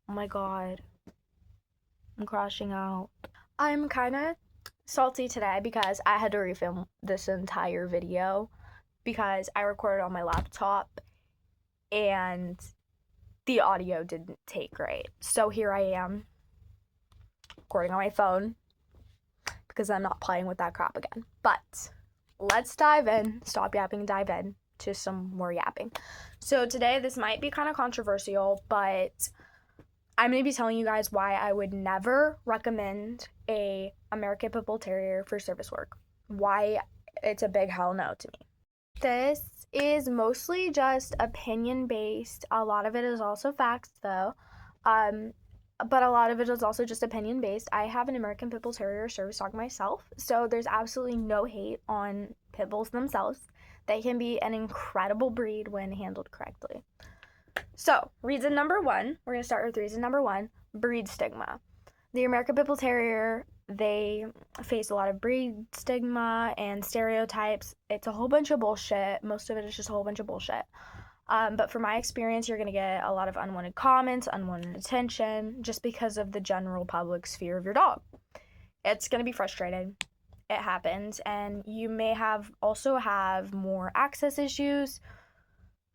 Oh my god, I'm crashing out. I'm kind of salty today because I had to refilm this entire video because I recorded on my laptop and the audio didn't take great. So here I am recording on my phone because I'm not playing with that crap again. But let's dive in, stop yapping, dive in to some more yapping. So today this might be kind of controversial, but I'm going to be telling you guys why I would never recommend a American Pitbull Terrier for service work. Why it's a big hell no to me. This is mostly just opinion based. A lot of it is also facts though. But a lot of it is also just opinion based. I have an American Pitbull Terrier service dog myself, so there's absolutely no hate on pit bulls themselves. They can be an incredible breed when handled correctly. So, reason number one, we're going to start with reason number one, breed stigma. The American Pitbull Terrier, they face a lot of breed stigma and stereotypes. It's a whole bunch of bullshit. Most of it is just a whole bunch of bullshit. But from my experience, you're going to get a lot of unwanted comments, unwanted attention, just because of the general public's fear of your dog. It's going to be frustrating. It happens. And you may also have more access issues.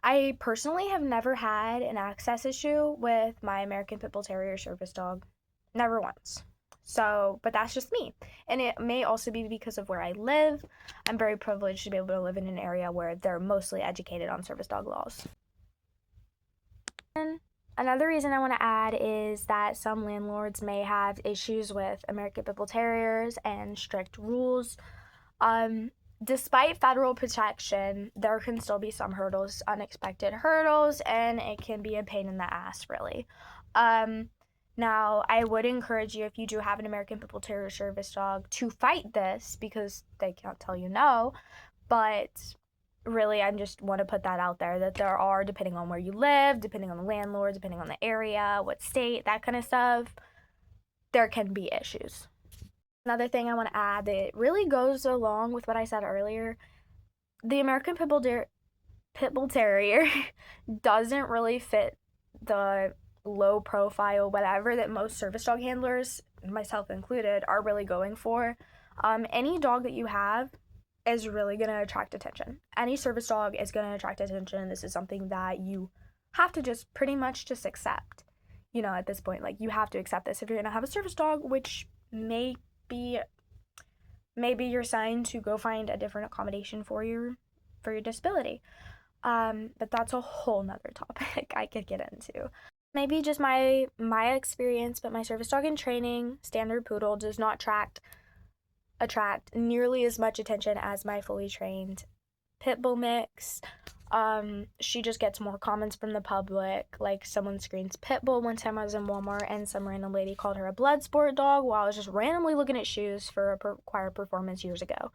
I personally have never had an access issue with my American Pitbull Terrier service dog. Never once. So, but that's just me. And it may also be because of where I live. I'm very privileged to be able to live in an area where they're mostly educated on service dog laws. And another reason I want to add is that some landlords may have issues with American Pitbull Terriers and strict rules. Despite federal protection, there can still be some hurdles, unexpected hurdles, and it can be a pain in the ass, really. Now, I would encourage you, if you do have an American Pitbull Terrier service dog, to fight this because they can't tell you no. But really, I just want to put that out there that there are, depending on where you live, depending on the landlord, depending on the area, what state, that kind of stuff, there can be issues. Another thing I want to add that really goes along with what I said earlier, the American Pitbull Terrier doesn't really fit the low profile, whatever, that most service dog handlers, myself included, are really going for. Any dog that you have is really going to attract attention. Any service dog is going to attract attention. This is something that you have to just pretty much just accept. At this point, like, you have to accept this if you're going to have a service dog, which maybe you're signed to go find a different accommodation for your disability. But that's a whole nother topic I could get into. Maybe just my experience, but my service dog in training, standard poodle, does not attract nearly as much attention as my fully trained Pitbull mix. She just gets more comments from the public, like someone screams Pitbull. One time I was in Walmart and some random lady called her a blood sport dog while I was just randomly looking at shoes for a choir performance years ago.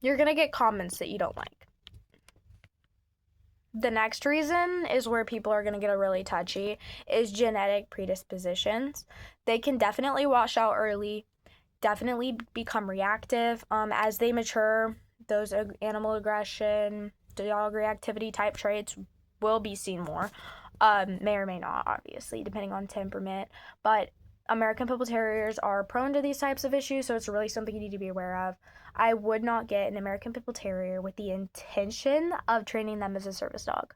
You're gonna get comments that you don't like. The next reason is where people are going to get really touchy, is genetic predispositions. They can definitely wash out early, definitely become reactive. As they mature, those animal aggression, dog reactivity type traits will be seen more. May or may not, obviously, depending on temperament. But American Pitbull Terriers are prone to these types of issues, so it's really something you need to be aware of. I would not get an American Pitbull Terrier with the intention of training them as a service dog.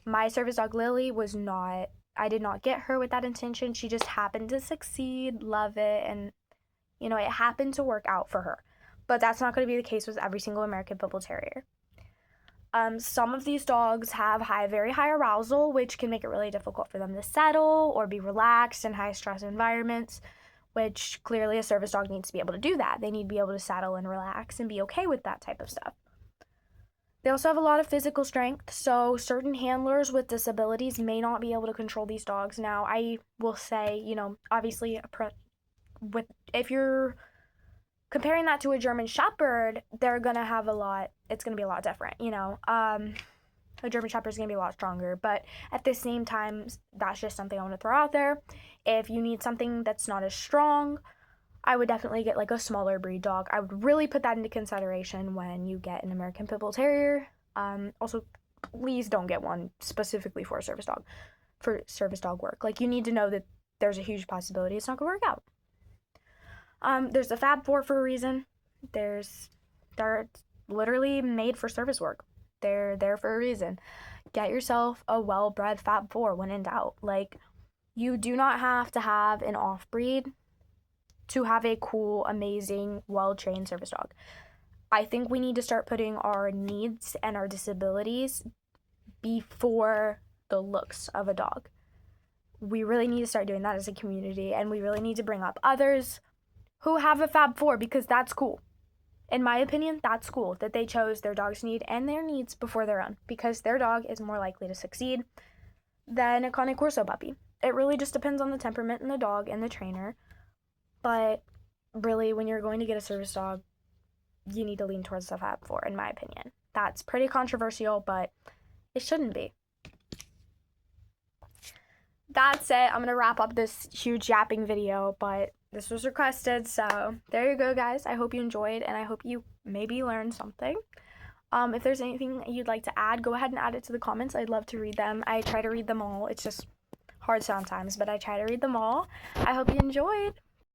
My service dog, Lily, I did not get her with that intention. She just happened to succeed, love it, and, it happened to work out for her. But that's not going to be the case with every single American Pitbull Terrier. Some of these dogs have very high arousal, which can make it really difficult for them to settle or be relaxed in high stress environments, which clearly a service dog needs to be able to do that. They need to be able to settle and relax and be okay with that type of stuff. They also have a lot of physical strength, so certain handlers with disabilities may not be able to control these dogs. Now, I will say, obviously, if you're comparing that to a German Shepherd, it's going to be a lot different, A German Shepherd is going to be a lot stronger, but at the same time, that's just something I want to throw out there. If you need something that's not as strong, I would definitely get like a smaller breed dog. I would really put that into consideration when you get an American Pitbull Terrier. Also, please don't get one specifically for a service dog. for service dog work. Like, you need to know that there's a huge possibility it's not going to work out. There's a Fab 4 for a reason. They're literally made for service work. They're there for a reason. Get yourself a well-bred Fab 4 when in doubt. Like, you do not have to have an off-breed to have a cool, amazing, well-trained service dog. I think we need to start putting our needs and our disabilities before the looks of a dog. We really need to start doing that as a community, and we really need to bring up others who have a Fab 4, because that's cool. In my opinion, that's cool that they chose their dog's need and their needs before their own, because their dog is more likely to succeed than a Cane Corso puppy. It really just depends on the temperament and the dog and the trainer. But really, when you're going to get a service dog, you need to lean towards the Fab 4, in my opinion. That's pretty controversial, but it shouldn't be. That's it. I'm going to wrap up this huge yapping video, but this was requested, so there you go, guys. I hope you enjoyed, and I hope you maybe learned something. If there's anything you'd like to add, go ahead and add it to the comments. I'd love to read them. I try to read them all. It's just hard sometimes, but I try to read them all. I hope you enjoyed.